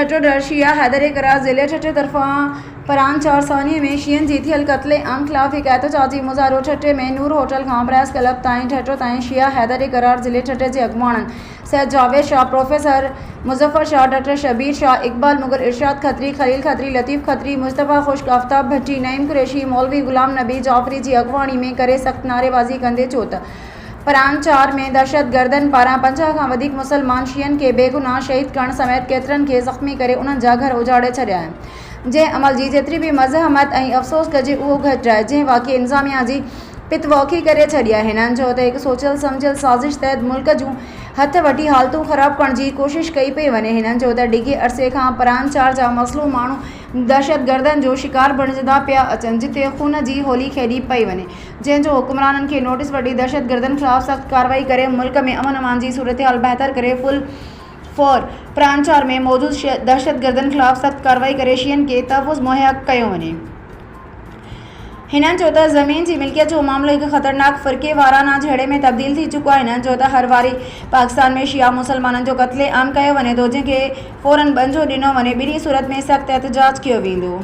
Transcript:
छठो डर शिया हैदर करार ज़िले छठे तरफा परान 4 सानी में शियन जी थियल कत्ले आम खिलाफ एक एहतजाजी मुज़ाहरो छठे में नूर होटल खां प्रेस क्लब ताईं छठो ताईं शिया हैदर करार ज़िले छठे जे अगवाणन सैयद जावेद शाह, प्रोफेसर मुजफ्फर शाह, डॉक्टर शबीर शाह, इकबाल मुगर, इरशाद खत्री, खलील खत्री, लतीफ़ खत्री, मुस्तफ़ा खुश्क, आफ्ताब भट्टी, नईम कुरैशी, मौलवी गुलाम नबी जाफरी जी अगवाणी में करे सख्त नारेबाजी कंदे चोत परान 4 में दहशत गर्दन पारां 50 खां वधीक मुसलमान शियन के बेगुनाह शहीद करण समेत केतिरनि खे ज़ख़्मी करे उन्हनि जा घर उजाड़े छॾिया आहिनि। जंहिं अमल जी जेतिरी बि मज़हमत ऐं अफ़सोस कजे उहो घटि आहे, जंहिं वाक़ई इंतिज़ामिया जी पितवौखी करे छॾी आहे। हिननि चयो त हिकु सोचियल सम्झियल साज़िश तहत मुल्क जूं हथ वठी हालतूं ख़राब करण जी कोशिश कई पई वञे। हिननि चयो त डिघे अरसे खां परान 4 जा मसलूम माण्हू दहशत गर्दन जो शिकार बणिजंदा पिया अचनि, जिते खून जी होली खेॾी पई वञे, जंहिंजो हुक्मराननि खे नोटिस वठी दहशत गर्दन ख़िलाफ़ सख़्त कार्रवाई करे मुल्क में अमन अमान जी सूरतहाल बहितर करे फुल फॉर परान 4 में मौजूदु दहशत गर्दन ख़िलाफ़ सख़्त कार्रवाई करे शियन के तहफ़्फ़ुज़ मुहैया कयो वञे। हिननि चयो त ज़मीन जी मिल्कियत जो मामलो हिकु ख़तरनाक फ़िरक़े वाराना झेड़े में तब्दील थी चुको आहे। हिननि चयो त हर वारी पाकिस्तान में शिया मुसलमाननि जो क़त्ले आम कयो वञे थो, जंहिंखे फ़ौरन बंजो ॾिनो वञे। ॿिन्ही सूरत में सख़्त एहतजाज कयो वेंदो।